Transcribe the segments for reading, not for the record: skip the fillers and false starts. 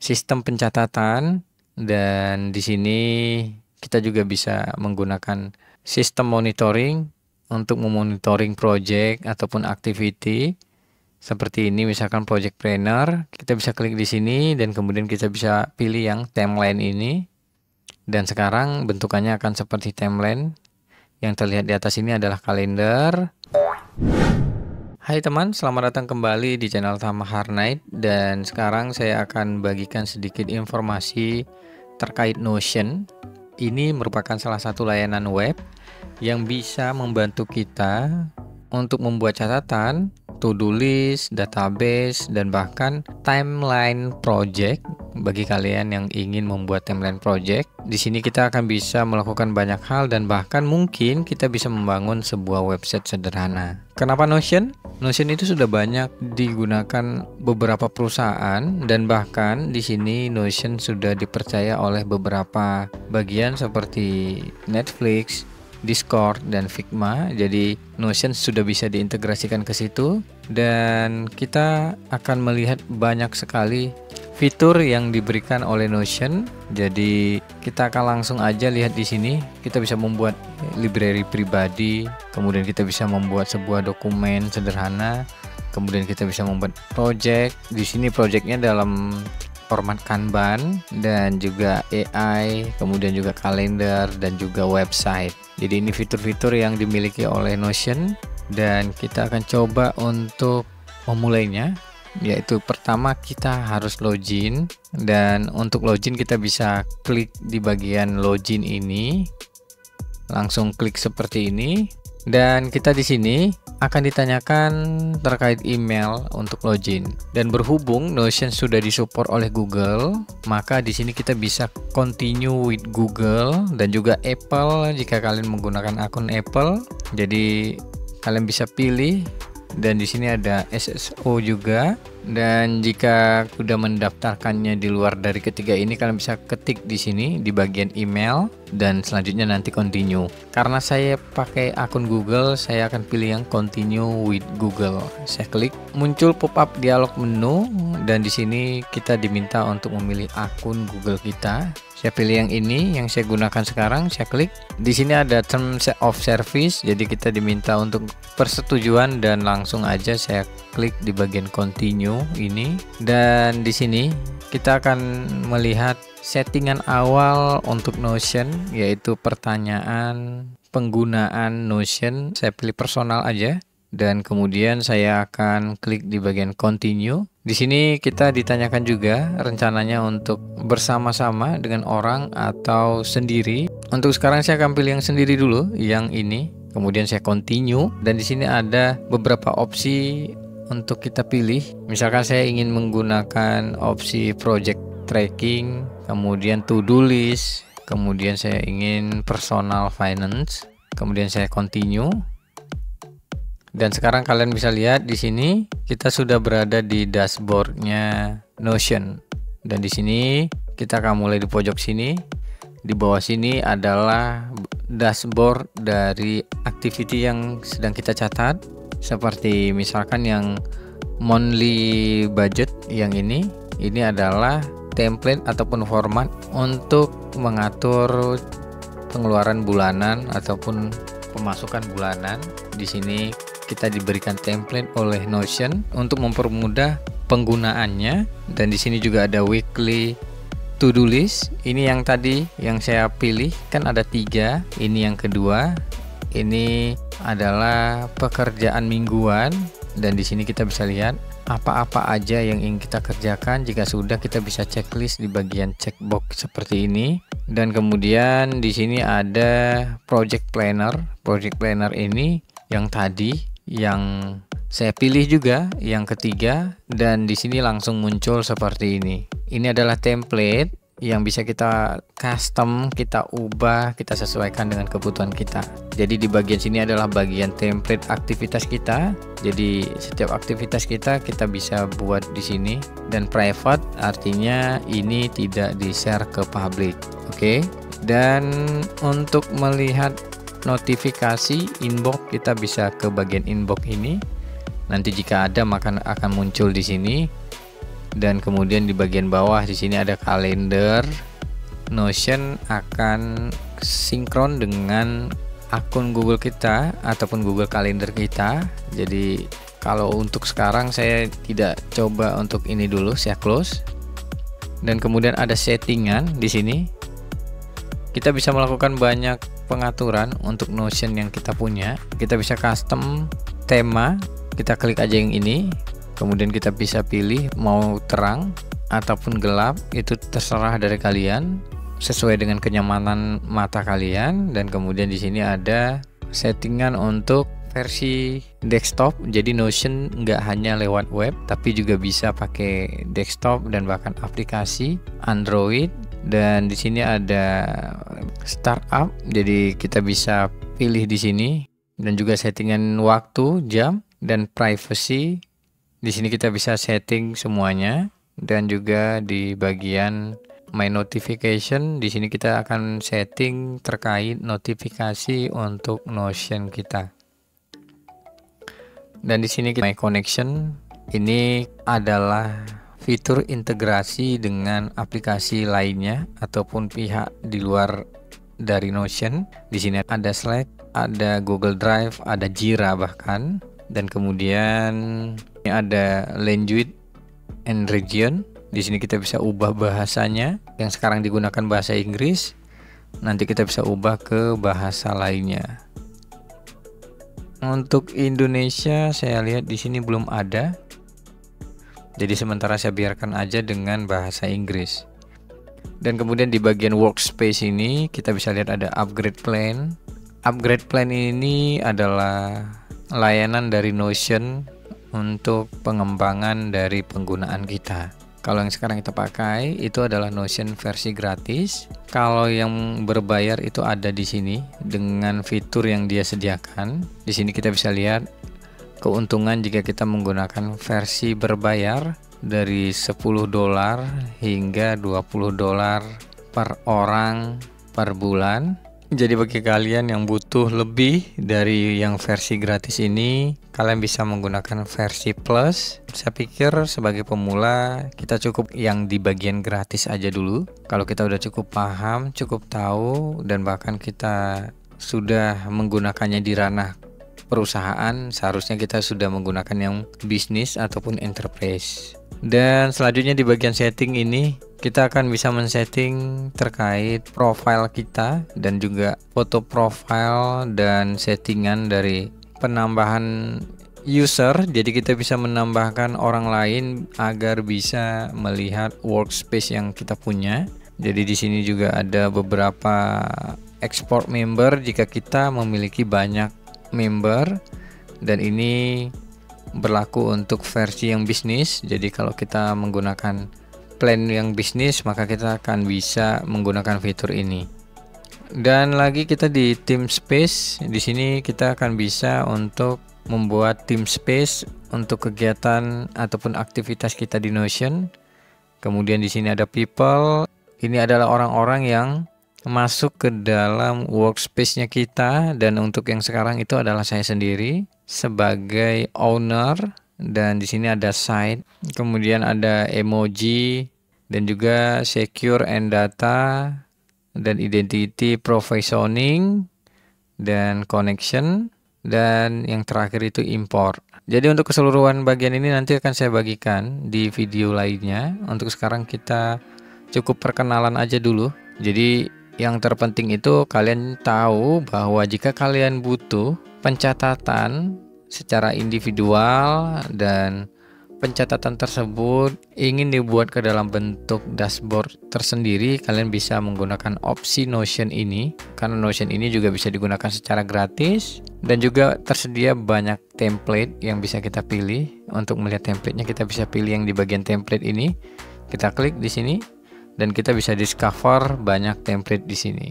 sistem pencatatan, dan di sini kita juga bisa menggunakan sistem monitoring untuk memonitoring project ataupun activity. Seperti ini, misalkan project planner, kita bisa klik di sini dan kemudian kita bisa pilih yang timeline ini. Dan sekarang bentukannya akan seperti timeline. Yang terlihat di atas ini adalah kalender. Hai teman, selamat datang kembali di channel Tama Harnight. Dan sekarang saya akan bagikan sedikit informasi terkait Notion. Ini merupakan salah satu layanan web yang bisa membantu kita untuk membuat catatan, to-do list, database, dan bahkan timeline project. Bagi kalian yang ingin membuat timeline project, di sini kita akan bisa melakukan banyak hal dan bahkan mungkin kita bisa membangun sebuah website sederhana. Kenapa Notion? Notion itu sudah banyak digunakan beberapa perusahaan dan bahkan di sini Notion sudah dipercaya oleh beberapa bagian seperti Netflix, Discord, dan Figma. Jadi Notion sudah bisa diintegrasikan ke situ dan kita akan melihat banyak sekali fitur yang diberikan oleh Notion. Jadi kita akan langsung aja lihat di sini. Kita bisa membuat library pribadi, kemudian kita bisa membuat sebuah dokumen sederhana, kemudian kita bisa membuat project. Di sini projectnya dalam format Kanban dan juga AI, kemudian juga kalender dan juga website. Jadi ini fitur-fitur yang dimiliki oleh Notion dan kita akan coba untuk memulainya. Yaitu pertama kita harus login, dan untuk login kita bisa klik di bagian login ini, langsung klik seperti ini, dan kita di sini akan ditanyakan terkait email untuk login. Dan berhubung Notion sudah disupport oleh Google, maka di sini kita bisa continue with Google dan juga Apple jika kalian menggunakan akun Apple. Jadi kalian bisa pilih. Dan di sini ada SSO juga. Dan jika sudah mendaftarkannya di luar dari ketiga ini, kalian bisa ketik di sini di bagian email dan selanjutnya nanti continue. Karena saya pakai akun Google, saya akan pilih yang continue with Google. Saya klik, muncul pop-up dialog menu dan di sini kita diminta untuk memilih akun Google kita. Saya pilih yang ini, yang saya gunakan sekarang. Saya klik. Di sini ada terms of service, jadi kita diminta untuk persetujuan dan langsung aja saya klik di bagian continue ini. Dan di sini kita akan melihat settingan awal untuk Notion, yaitu pertanyaan penggunaan Notion. Saya pilih personal aja. Dan kemudian saya akan klik di bagian continue. Di sini kita ditanyakan juga rencananya untuk bersama-sama dengan orang atau sendiri. Untuk sekarang saya akan pilih yang sendiri dulu, yang ini. Kemudian saya continue dan di sini ada beberapa opsi untuk kita pilih. Misalkan saya ingin menggunakan opsi project tracking, kemudian to-do list, kemudian saya ingin personal finance. Kemudian saya continue. Dan sekarang kalian bisa lihat di sini kita sudah berada di dashboardnya Notion. Dan di sini kita akan mulai di pojok sini. Di bawah sini adalah dashboard dari activity yang sedang kita catat. Seperti misalkan yang monthly budget yang ini adalah template ataupun format untuk mengatur pengeluaran bulanan ataupun pemasukan bulanan. Di sini kita diberikan template oleh Notion untuk mempermudah penggunaannya. Dan di sini juga ada weekly to-do list. Ini yang tadi yang saya pilih, kan ada 3. Ini yang kedua. Ini adalah pekerjaan mingguan. Dan di sini kita bisa lihat apa-apa aja yang ingin kita kerjakan. Jika sudah, kita bisa checklist di bagian checkbox seperti ini. Dan kemudian di sini ada project planner. Project planner ini yang tadi yang saya pilih juga yang ketiga, dan di sini langsung muncul seperti ini. Ini adalah template yang bisa kita custom, kita ubah, kita sesuaikan dengan kebutuhan kita. Jadi di bagian sini adalah bagian template aktivitas kita. Jadi setiap aktivitas kita bisa buat di sini, dan private artinya ini tidak di-share ke public. Oke. Dan untuk melihat notifikasi inbox, kita bisa ke bagian inbox ini. Nanti jika ada maka akan muncul di sini. dan kemudian di bagian bawah di sini ada kalender. Notion akan sinkron dengan akun Google kita ataupun Google Calendar kita. Jadi kalau untuk sekarang saya tidak coba untuk ini dulu, saya close. Dan kemudian ada settingan di sini. Kita bisa melakukan banyak pengaturan untuk Notion yang kita punya. Kita bisa custom tema. Kita klik aja yang ini. Kemudian kita bisa pilih mau terang ataupun gelap, itu terserah dari kalian sesuai dengan kenyamanan mata kalian. Dan kemudian di sini ada settingan untuk versi desktop. Jadi Notion nggak hanya lewat web, tapi juga bisa pakai desktop dan bahkan aplikasi Android. Dan di sini ada startup, jadi kita bisa pilih di sini, dan juga settingan waktu, jam, dan privacy. Di sini kita bisa setting semuanya, dan juga di bagian My Notification di sini kita akan setting terkait notifikasi untuk Notion kita. Dan di sini My Connection ini adalah fitur integrasi dengan aplikasi lainnya ataupun pihak di luar dari Notion. Di sini ada Slack, ada Google Drive, ada Jira bahkan, dan kemudian ini ada language and region. Di sini kita bisa ubah bahasanya. Yang sekarang digunakan bahasa Inggris, nanti kita bisa ubah ke bahasa lainnya. Untuk Indonesia saya lihat di sini belum ada. Jadi sementara saya biarkan aja dengan bahasa Inggris. Dan kemudian di bagian workspace ini kita bisa lihat ada upgrade plan. Upgrade plan ini adalah layanan dari Notion untuk pengembangan dari penggunaan kita. Kalau yang sekarang kita pakai itu adalah Notion versi gratis. Kalau yang berbayar itu ada di sini dengan fitur yang dia sediakan. Di sini kita bisa lihat keuntungan jika kita menggunakan versi berbayar dari $10 hingga $20 per orang per bulan. Jadi bagi kalian yang butuh lebih dari yang versi gratis ini, kalian bisa menggunakan versi plus. Saya pikir sebagai pemula kita cukup yang di bagian gratis aja dulu. Kalau kita udah cukup paham, cukup tahu, dan bahkan kita sudah menggunakannya di ranah perusahaan, seharusnya kita sudah menggunakan yang bisnis ataupun enterprise. Dan selanjutnya di bagian setting ini kita akan bisa men-setting terkait profile kita dan juga foto profile dan settingan dari penambahan user. Jadi kita bisa menambahkan orang lain agar bisa melihat workspace yang kita punya. Jadi di sini juga ada beberapa export member jika kita memiliki banyak member, dan ini berlaku untuk versi yang bisnis. Jadi kalau kita menggunakan plan yang bisnis, maka kita akan bisa menggunakan fitur ini. Dan lagi kita di team space, di sini kita akan bisa untuk membuat team space untuk kegiatan ataupun aktivitas kita di Notion. Kemudian di sini ada people. Ini adalah orang-orang yang masuk ke dalam workspace-nya kita, dan untuk yang sekarang itu adalah saya sendiri sebagai owner. Dan di sini ada site, kemudian ada emoji, dan juga secure and data, dan identity provisioning, dan connection, dan yang terakhir itu import. Jadi untuk keseluruhan bagian ini nanti akan saya bagikan di video lainnya. Untuk sekarang kita cukup perkenalan aja dulu. Jadi yang terpenting itu kalian tahu bahwa jika kalian butuh pencatatan secara individual dan pencatatan tersebut ingin dibuat ke dalam bentuk dashboard tersendiri, kalian bisa menggunakan opsi Notion ini, karena Notion ini juga bisa digunakan secara gratis dan juga tersedia banyak template yang bisa kita pilih. Untuk melihat templatenya kita bisa pilih yang di bagian template ini, kita klik di sini dan kita bisa discover banyak template di sini.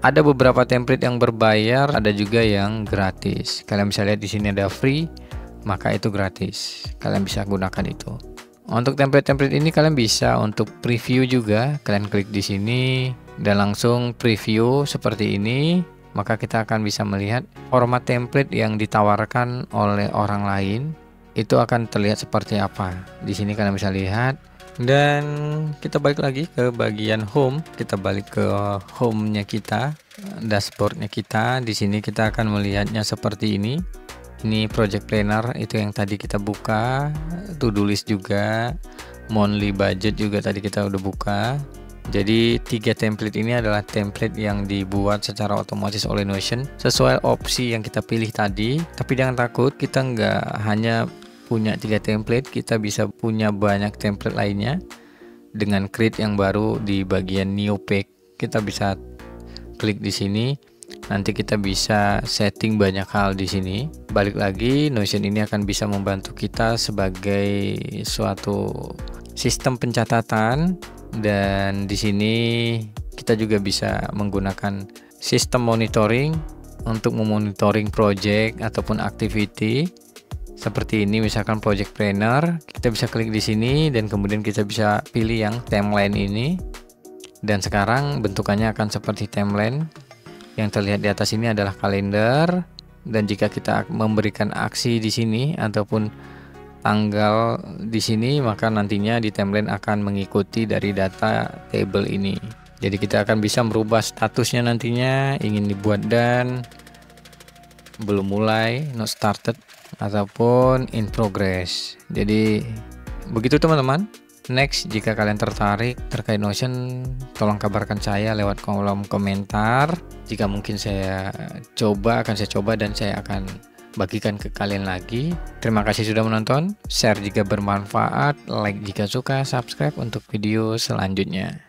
Ada beberapa template yang berbayar, ada juga yang gratis. Kalian bisa lihat di sini ada free, maka itu gratis. Kalian bisa gunakan itu. Untuk template-template ini kalian bisa untuk preview juga. Kalian klik di sini dan langsung preview seperti ini. Maka kita akan bisa melihat format template yang ditawarkan oleh orang lain itu akan terlihat seperti apa. Di sini kalian bisa lihat Dan kita balik lagi ke bagian home, kita balik ke home-nya kita, dashboard-nya kita. Di sini kita akan melihatnya seperti ini. Ini project planner itu yang tadi kita buka, to-do list juga, monthly budget juga tadi kita udah buka. Jadi 3 template ini adalah template yang dibuat secara otomatis oleh Notion sesuai opsi yang kita pilih tadi. Tapi jangan takut, kita nggak hanya punya 3 template, kita bisa punya banyak template lainnya. Dengan create yang baru di bagian new page, kita bisa klik di sini. Nanti kita bisa setting banyak hal di sini. Balik lagi, Notion ini akan bisa membantu kita sebagai suatu sistem pencatatan, dan di sini kita juga bisa menggunakan sistem monitoring untuk memonitoring project ataupun activity. Seperti ini, misalkan project planner, kita bisa klik di sini dan kemudian kita bisa pilih yang timeline ini. Dan sekarang bentukannya akan seperti timeline. Yang terlihat di atas ini adalah kalender, dan jika kita memberikan aksi di sini ataupun tanggal di sini, maka nantinya di timeline akan mengikuti dari data table ini. Jadi kita akan bisa merubah statusnya nantinya, ingin dibuat dan belum mulai, not started, ataupun in progress. Jadi begitu teman-teman. Next, jika kalian tertarik terkait Notion, tolong kabarkan saya lewat kolom komentar. Jika mungkin saya coba dan saya akan bagikan ke kalian lagi. Terima kasih sudah menonton, share jika bermanfaat, like jika suka, subscribe untuk video selanjutnya.